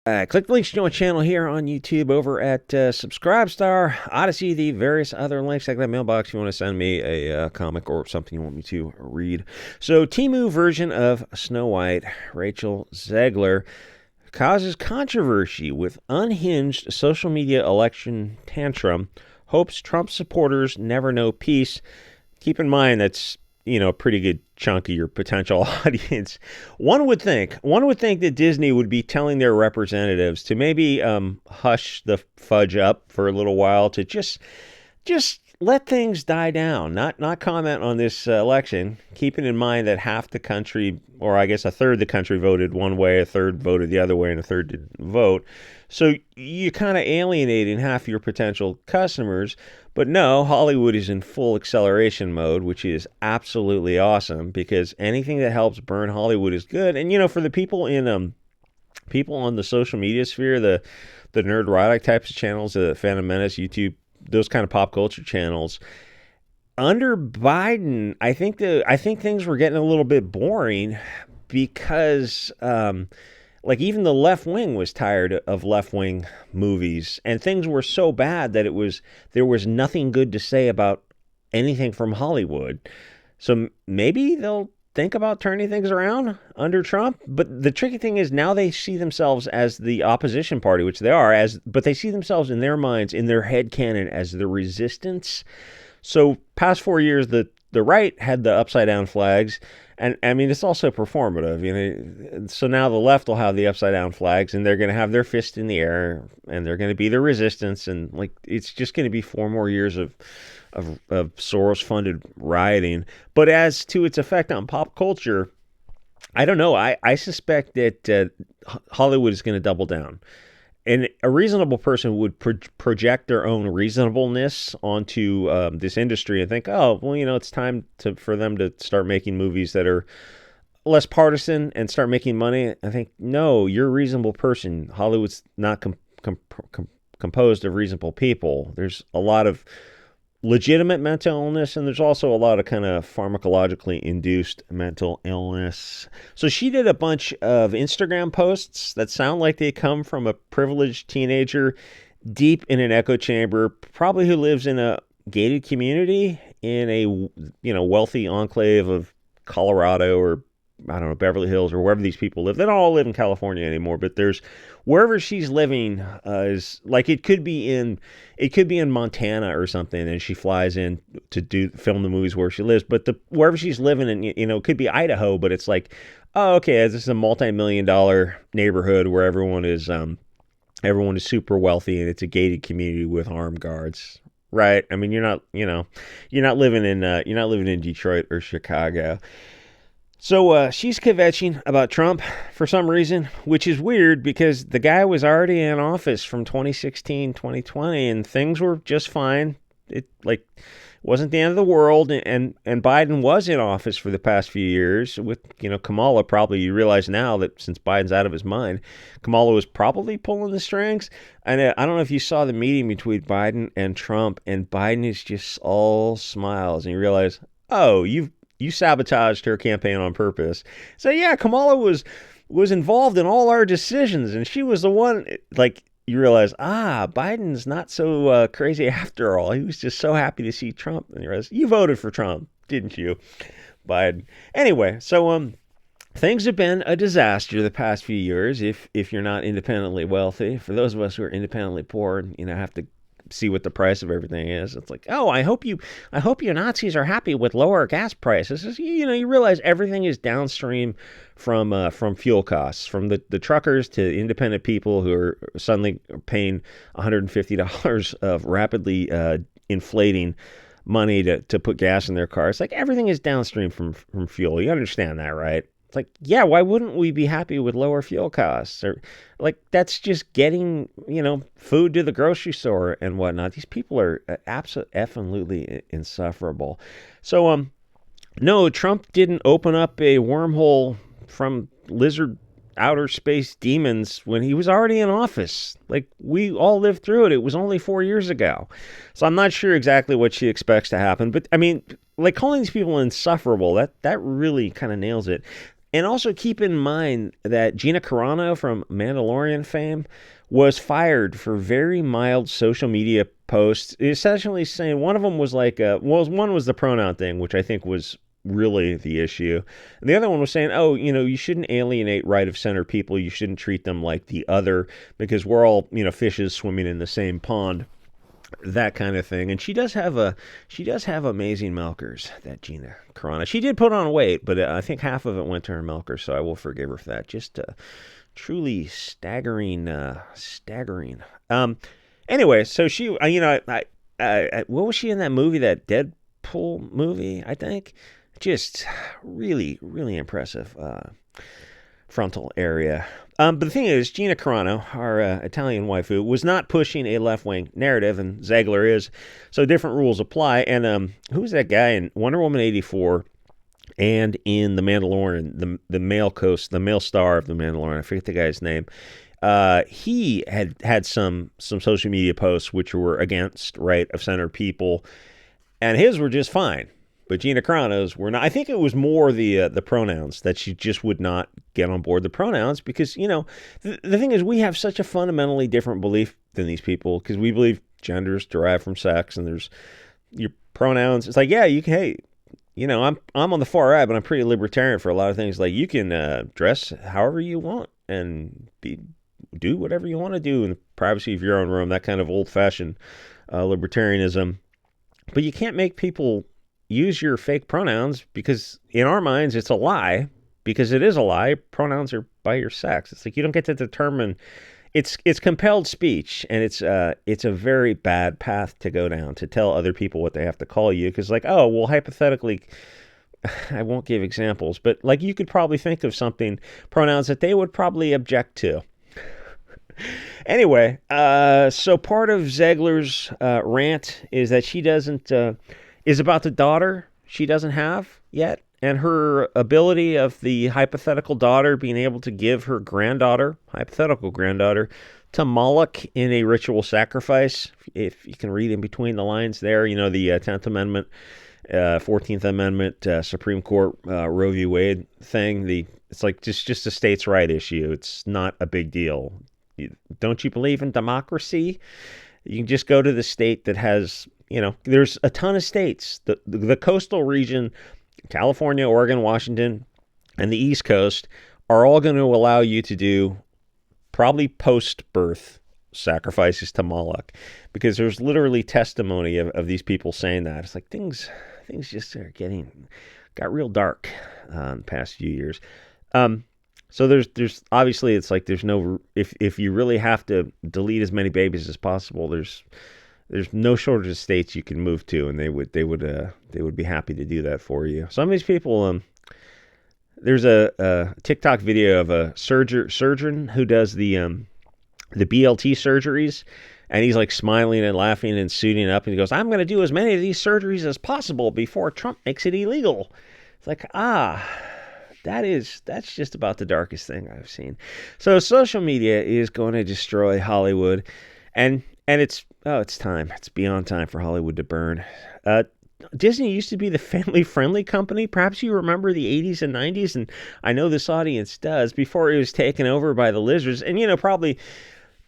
Click the links to join channel here on YouTube over at SubScribeStar, Odyssey, the various other links like that mailbox if you want to send me a comic or something you want me to read. So, Temu version of Snow White, Rachel Zegler, causes controversy with unhinged social media election tantrum, hopes Trump supporters never know peace. Keep in mind that's a pretty good chunk of your potential audience. One would think that Disney would be telling their representatives to maybe hush the fudge up for a little while, to just let things die down, not comment on this election, keeping in mind that half the country, or I guess a third of the country, voted one way, a third voted the other way, and a third didn't vote. So you're kind of alienating half your potential customers. But no, Hollywood is in full acceleration mode, which is absolutely awesome, because anything that helps burn Hollywood is good. And for the people people on the social media sphere, the nerdrotic types of channels, the Phantom Menace, YouTube, those kind of pop culture channels, under Biden, I think things were getting a little bit boring, because even the left wing was tired of left wing movies, and things were so bad that there was nothing good to say about anything from Hollywood. So maybe they'll think about turning things around under Trump. But the tricky thing is, now they see themselves as the opposition party, which they are, but they see themselves in their minds, in their headcanon, as the resistance. So past 4 years, the right had the upside down flags. And I mean, it's also performative, So now the left will have the upside down flags, and they're going to have their fist in the air, and they're going to be the resistance. And it's just going to be 4 more years of Soros-funded rioting. But as to its effect on pop culture, I don't know. I suspect that Hollywood is going to double down. And a reasonable person would project their own reasonableness onto this industry and think, oh, well, it's time for them to start making movies that are less partisan and start making money. I think, no, you're a reasonable person. Hollywood's not composed of reasonable people. There's a lot of legitimate mental illness, and there's also a lot of kind of pharmacologically induced mental illness. So she did a bunch of Instagram posts that sound like they come from a privileged teenager deep in an echo chamber, probably who lives in a gated community in a wealthy enclave of Colorado, or I don't know, Beverly Hills, or wherever these people live. They don't all live in California anymore, but there's wherever she's living is like, it could be in Montana or something, and she flies in to film the movies where she lives. But wherever she's living in, it could be Idaho, but it's like, oh, okay, this is a multi-million-dollar neighborhood where everyone is super wealthy, and it's a gated community with armed guards. Right? I mean, you're not living in Detroit or Chicago. So she's kvetching about Trump for some reason, which is weird, because the guy was already in office from 2016, 2020, and things were just fine. It wasn't the end of the world, and Biden was in office for the past few years with Kamala. Probably you realize now that since Biden's out of his mind, Kamala was probably pulling the strings. And I don't know if you saw the meeting between Biden and Trump, and Biden is just all smiles, and you realize, oh, you sabotaged her campaign on purpose. So yeah, Kamala was involved in all our decisions, and she was the one, you realize, Biden's not so crazy after all. He was just so happy to see Trump. And you realize, you voted for Trump, didn't you, Biden? Anyway, so things have been a disaster the past few years if you're not independently wealthy. For those of us who are independently poor and have to see what the price of everything is, it's like, oh, I hope you Nazis are happy with lower gas prices. You realize everything is downstream from fuel costs, from the truckers to independent people who are suddenly paying $150 of rapidly inflating money to put gas in their cars. Like, everything is downstream from fuel. You understand that, right? It's like, yeah, why wouldn't we be happy with lower fuel costs? Or that's just getting, food to the grocery store and whatnot. These people are absolutely insufferable. So, no, Trump didn't open up a wormhole from lizard outer space demons when he was already in office. We all lived through it. It was only 4 years ago. So I'm not sure exactly what she expects to happen. But I mean, calling these people insufferable, that really kind of nails it. And also keep in mind that Gina Carano from Mandalorian fame was fired for very mild social media posts, essentially saying one of them was like, one was the pronoun thing, which I think was really the issue. And the other one was saying, oh, you shouldn't alienate right of center people. You shouldn't treat them like the other because we're all, fishes swimming in the same pond. That kind of thing. And she does have amazing milkers, that Gina Carano. She did put on weight, but I think half of it went to her milker, so I will forgive her for that. Just truly staggering. Anyway, so she, what was she in that movie, that Deadpool movie, I think? Just really, really impressive frontal area. But the thing is, Gina Carano, our Italian waifu, was not pushing a left-wing narrative, and Zegler is, so different rules apply. And who was that guy in Wonder Woman 84 and in The Mandalorian, the male star of The Mandalorian, I forget the guy's name. He had some social media posts which were against right-of-center people, and his were just fine. But Gina Carano's were not. I think it was more the pronouns, that she just would not get on board the pronouns because, the thing is, we have such a fundamentally different belief than these people because we believe gender's derived from sex and there's your pronouns. It's like, yeah, you can, hey, I'm on the far right, but I'm pretty libertarian for a lot of things. Like, you can dress however you want and do whatever you want to do in the privacy of your own room, that kind of old-fashioned libertarianism. But you can't make people use your fake pronouns because in our minds it's a lie, because it is a lie. Pronouns are by your sex. It's like you don't get to determine. It's compelled speech, and it's a very bad path to go down, to tell other people what they have to call you, because like, oh, well, hypothetically, I won't give examples, but like you could probably think of pronouns that they would probably object to. Anyway, so part of Zegler's rant is that she is about the daughter she doesn't have yet, and her ability of the hypothetical daughter being able to give her hypothetical granddaughter, to Moloch in a ritual sacrifice. If you can read in between the lines there, the 10th Amendment, 14th Amendment, Supreme Court, Roe v. Wade thing. It's like just a states' right issue. It's not a big deal. Don't you believe in democracy? You can just go to the state that has, there's a ton of states. The coastal region, California, Oregon, Washington, and the East Coast are all going to allow you to do probably post-birth sacrifices to Moloch, because there's literally testimony of these people saying that. It's like things just got real dark in the past few years. So there's obviously, it's like there's no, if you really have to delete as many babies as possible, there's no shortage of states you can move to, and they would be happy to do that for you. Some of these people, there's a TikTok video of a surgeon who does the BLT surgeries, and he's like smiling and laughing and suiting up, and he goes, "I'm going to do as many of these surgeries as possible before Trump makes it illegal." It's like, that's just about the darkest thing I've seen. So social media is going to destroy Hollywood, and it's time. It's beyond time for Hollywood to burn. Disney used to be the family-friendly company. Perhaps you remember the 80s and 90s, and I know this audience does, before it was taken over by the lizards. And, probably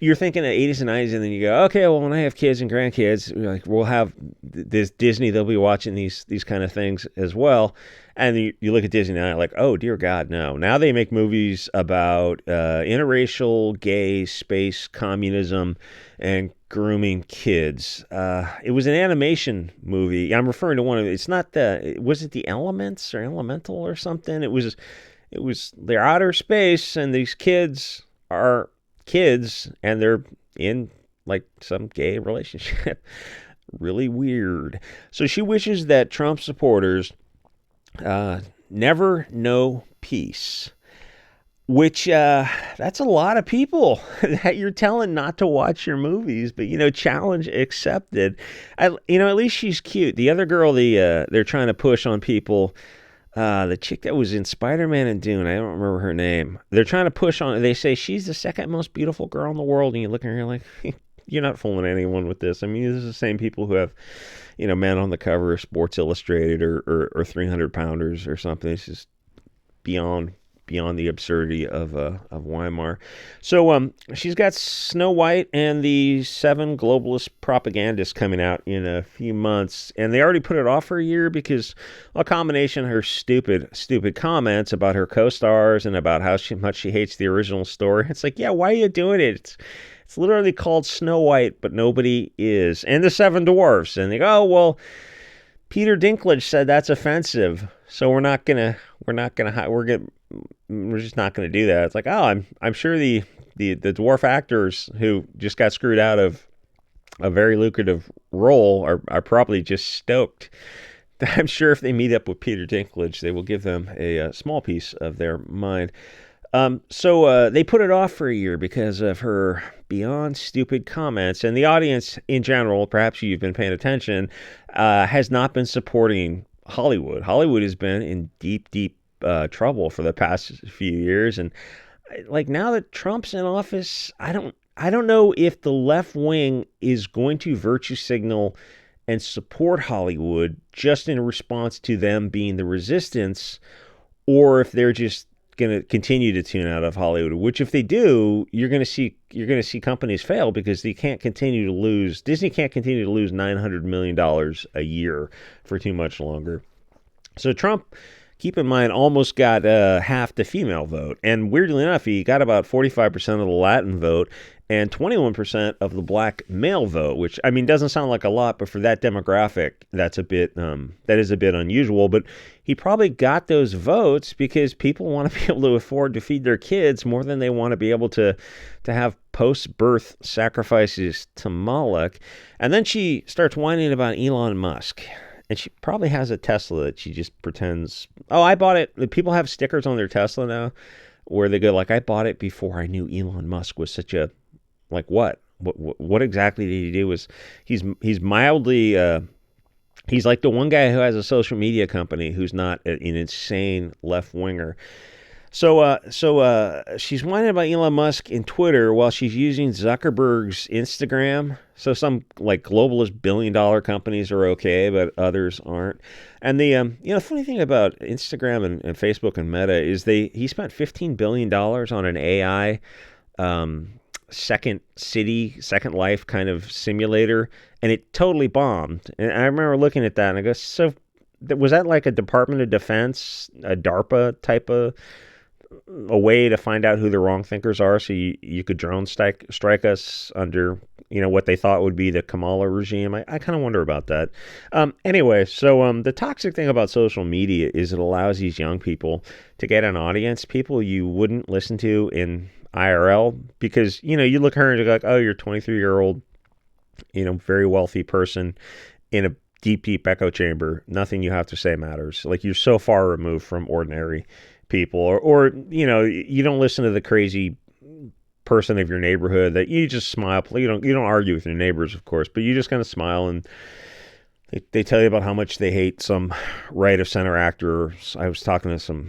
you're thinking of 80s and 90s, and then you go, okay, well, when I have kids and grandkids, like, we'll have this Disney, they'll be watching these kind of things as well. And you look at Disney now, like, oh, dear God, no. Now they make movies about interracial, gay, space, communism, and grooming kids. It was an animation movie. I'm referring to one of it. It's not was it The Elements or Elemental or something? It was they're outer space, and these kids are kids, and they're in like some gay relationship. Really weird. So she wishes that Trump supporters never know peace, which that's a lot of people that you're telling not to watch your movies, but challenge accepted. At least she's cute. The other girl, they're trying to push on people, the chick that was in Spider-Man and Dune, I don't remember her name. They're trying to push on, they say she's the second most beautiful girl in the world, and you look at her like, you're not fooling anyone with this. I mean, this is the same people who have, men on the cover of Sports Illustrated or 300 Pounders or something. It's just beyond beyond the absurdity of Weimar. So she's got Snow White and the 7 globalist propagandists coming out in a few months, and they already put it off for a year because a combination of her stupid comments about her co-stars and about how much she hates the original story. It's like, yeah, why are you doing it? It's literally called Snow White, but nobody is. And the 7 dwarfs, and they go, oh, well, Peter Dinklage said that's offensive, so we're just not gonna do that. It's like, oh, I'm sure the dwarf actors who just got screwed out of a very lucrative role are probably just stoked. I'm sure if they meet up with Peter Dinklage, they will give them a small piece of their mind. So they put it off for a year because of her beyond stupid comments, and the audience in general, perhaps you've been paying attention, has not been supporting Hollywood. Hollywood has been in deep trouble for the past few years, and like now that Trump's in office, I don't know if the left wing is going to virtue signal and support Hollywood just in response to them being the resistance, or if they're just going to continue to tune out of Hollywood. Which, if they do, you're going to see companies fail because Disney can't continue to lose $900 million a year for too much longer. So Trump, keep in mind, almost got half the female vote, and weirdly enough, he got about 45% of the Latin vote and 21% of the black male vote, which, I mean, doesn't sound like a lot, but for that demographic, that is a bit unusual. But he probably got those votes because people want to be able to afford to feed their kids more than they want to be able to have post-birth sacrifices to Moloch. And then she starts whining about Elon Musk. And she probably has a Tesla that she just pretends, oh, I bought it. People have stickers on their Tesla now where they go like, I bought it before I knew Elon Musk was such a, like what? What exactly did he do? He's mildly, he's like the one guy who has a social media company who's not an insane left-winger. So she's whining about Elon Musk in Twitter while she's using Zuckerberg's Instagram. So some like globalist billion-dollar companies are okay, but others aren't. And the funny thing about Instagram and Facebook and Meta is he spent $15 billion on an AI second life kind of simulator, and it totally bombed. And I remember looking at that and I go, so was that like a Department of Defense, a DARPA type of a way to find out who the wrong thinkers are, so you could drone strike us under what they thought would be the Kamala regime? I kind of wonder about that. Anyway, so the toxic thing about social media is it allows these young people to get an audience, people you wouldn't listen to in IRL, because you look at her and you're like, oh, you're a 23-year-old very wealthy person in a deep echo chamber. Nothing you have to say matters. Like, you're so far removed from ordinary people, or you don't listen to the crazy person of your neighborhood that you just smile. You don't argue with your neighbors, of course, but you just kind of smile and they tell you about how much they hate some right of center actor. I was talking to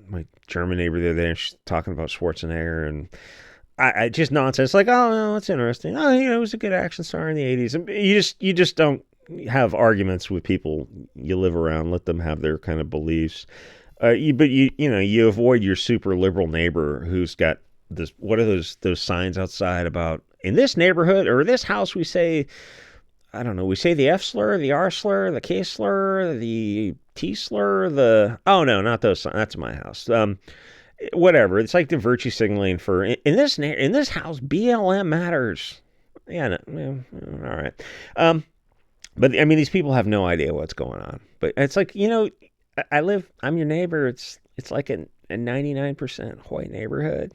my German neighbor the other day, and she's talking about Schwarzenegger, and I just nonsense. Like, oh no, that's interesting. Oh, it was a good action star in the 80s. And you just don't have arguments with people you live around. Let them have their kind of beliefs. But you avoid your super liberal neighbor who's got this. What are those signs outside about, in this neighborhood or this house we say, I don't know, we say the F slur, the R slur, the K slur, the T slur, oh no, not those. That's my house. Whatever. It's like the virtue signaling for in this house, BLM matters. Yeah, no, all right. But I mean, these people have no idea what's going on. But it's like, I'm your neighbor. It's like a 99% white neighborhood.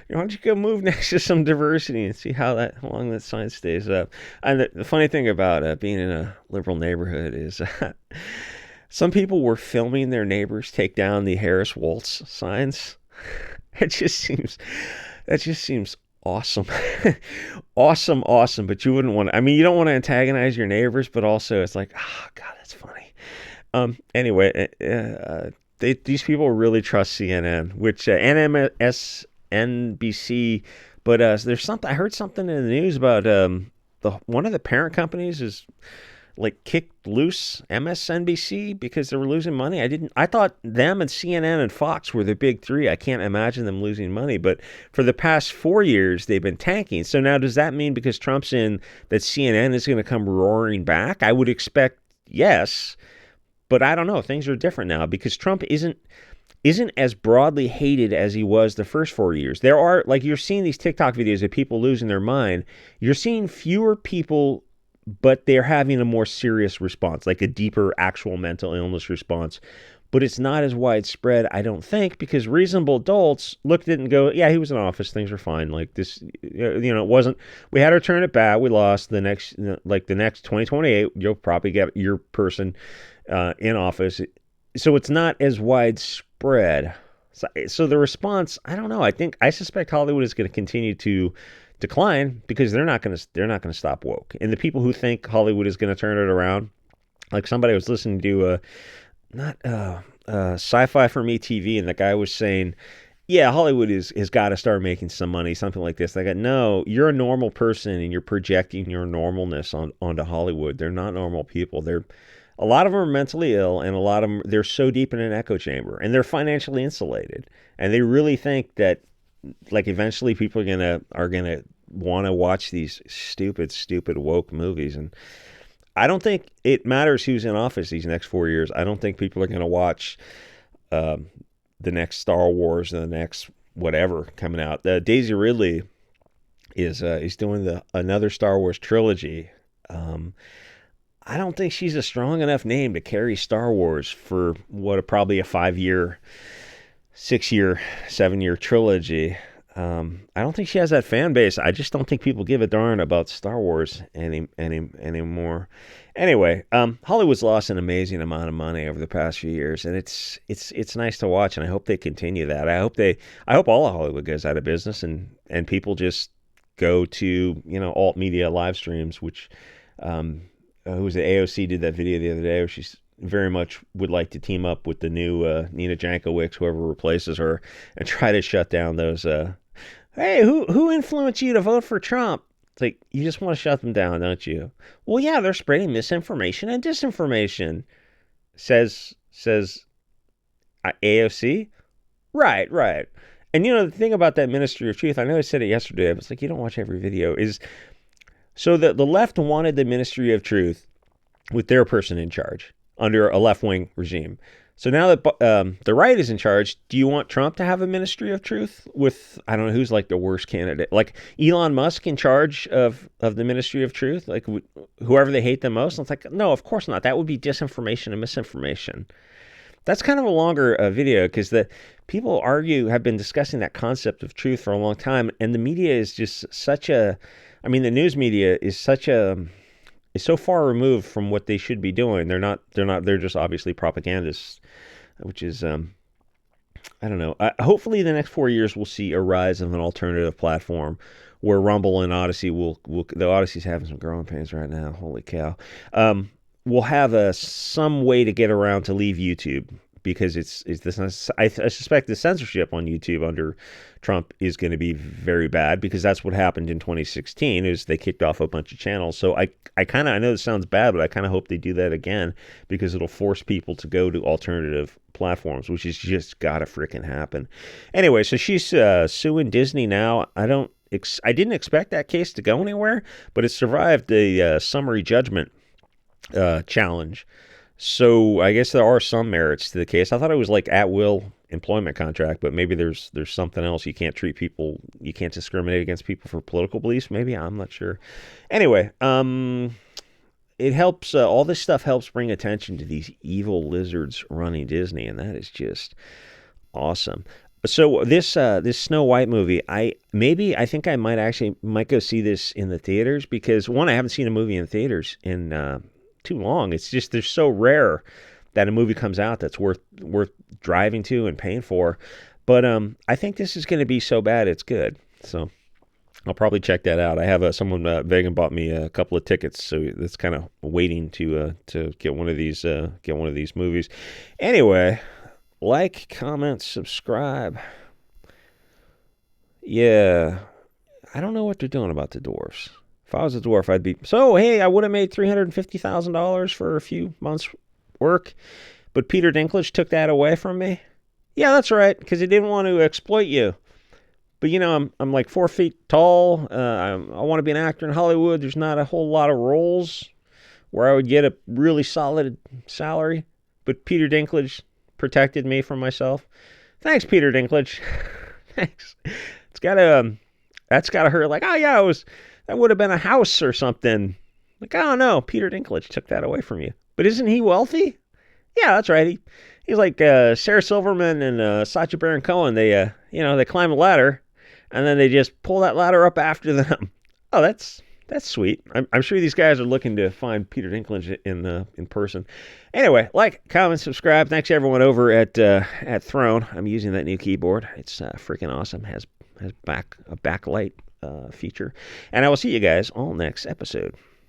Why don't you go move next to some diversity and see how long that sign stays up? And the funny thing about being in a liberal neighborhood is some people were filming their neighbors take down the Harris Waltz signs. That just seems awesome. awesome. But you wouldn't want to, you don't want to antagonize your neighbors, but also it's like, oh God, that's funny. Anyway, these people really trust CNN, which NBC, but there's something, I heard something in the news about one of the parent companies is like kicked loose MSNBC because they were losing money. I thought them and CNN and Fox were the big three. I can't imagine them losing money. But for the past 4 years, they've been tanking. So now does that mean because Trump's in that CNN is going to come roaring back? I would expect yes, but I don't know. Things are different now because Trump isn't as broadly hated as he was the first 4 years. There are, like, you're seeing these TikTok videos of people losing their mind. You're seeing fewer people, but they're having a more serious response, like a deeper actual mental illness response. But it's not as widespread, I don't think, because reasonable adults looked at it and go, yeah, he was in office. Things are fine. Like this, it wasn't, we had our turn at bat. We lost the next 2028. You'll probably get your person in office. So it's not as widespread. So the response, I don't know. I suspect Hollywood is going to continue to decline because they're not going to stop woke. And the people who think Hollywood is going to turn it around, like somebody was listening to Sci-Fi for Me TV, and the guy was saying, yeah, Hollywood has got to start making some money, something like this. They go, no, you're a normal person and you're projecting your normalness onto Hollywood. They're not normal people. A lot of them are mentally ill, and a lot of them, they're so deep in an echo chamber, and they're financially insulated, and they really think that, like, eventually people are gonna want to watch these stupid woke movies. And I don't think it matters who's in office these next 4 years. I don't think people are gonna watch the next Star Wars and the next whatever coming out. Daisy Ridley is doing another Star Wars trilogy. I don't think she's a strong enough name to carry Star Wars for probably a 5-year, 6-year, 7-year trilogy. I don't think she has that fan base. I just don't think people give a darn about Star Wars anymore. Anyway, Hollywood's lost an amazing amount of money over the past few years, and it's nice to watch, and I hope they continue that. I hope all of Hollywood goes out of business, and people just go to alt media live streams, which who was it? AOC did that video the other day where she's very much would like to team up with the new Nina Jankowicz, whoever replaces her, and try to shut down those. Hey, who influenced you to vote for Trump? It's like, you just want to shut them down, don't you? Well, yeah, they're spreading misinformation and disinformation. Says AOC. Right. And the thing about that Ministry of Truth, I know I said it yesterday, but it's like, you don't watch every video, is so the left wanted the Ministry of Truth with their person in charge under a left-wing regime. So now that the right is in charge, do you want Trump to have a Ministry of Truth with, I don't know, who's like the worst candidate? Like Elon Musk in charge of the Ministry of Truth? Like whoever they hate the most? And it's like, no, of course not. That would be disinformation and misinformation. That's kind of a longer video because the people have been discussing that concept of truth for a long time, and the media is just the news media is so far removed from what they should be doing. They're just obviously propagandists, which is, I don't know. Hopefully the next 4 years we'll see a rise of an alternative platform where Rumble and Odyssey the Odyssey's having some growing pains right now. Holy cow. We'll have some way to get around to leave YouTube, because I suspect the censorship on YouTube under Trump is going to be very bad, because that's what happened in 2016 is they kicked off a bunch of channels. So I know this sounds bad, but I kind of hope they do that again, because it'll force people to go to alternative platforms, which is just got to freaking happen. Anyway, so she's suing Disney now. I didn't expect that case to go anywhere, but it survived the summary judgment challenge. So I guess there are some merits to the case. I thought it was like at-will employment contract, but maybe there's something else. You can't discriminate against people for political beliefs. Maybe, I'm not sure. Anyway, it helps. All this stuff helps bring attention to these evil lizards running Disney, and that is just awesome. So this Snow White movie, I think I might go see this in the theaters, because one, I haven't seen a movie in theaters in too long. It's just, they're so rare that a movie comes out that's worth driving to and paying for. But I think this is going to be so bad it's good. So I'll probably check that out. I have someone Vegan bought me a couple of tickets, so it's kind of waiting to get one of these movies. Anyway, like, comment, subscribe. Yeah, I don't know what they're doing about the dwarves. If I was a dwarf, I'd be... So, hey, I would have made $350,000 for a few months' work, but Peter Dinklage took that away from me. Yeah, that's right, because he didn't want to exploit you. But, you know, I'm like 4 feet tall. I want to be an actor in Hollywood. There's not a whole lot of roles where I would get a really solid salary. But Peter Dinklage protected me from myself. Thanks, Peter Dinklage. Thanks. That's gotta hurt. Like, oh yeah, that would have been a house or something. Like, oh no, Peter Dinklage took that away from you. But isn't he wealthy? Yeah, that's right. He's like Sarah Silverman and Sacha Baron Cohen. They they climb a ladder, and then they just pull that ladder up after them. Oh, that's sweet. I'm sure these guys are looking to find Peter Dinklage in person. Anyway, like, comment, subscribe. Thanks to everyone over at Throne. I'm using that new keyboard. It's freaking awesome. Has a backlight feature. And I will see you guys all next episode.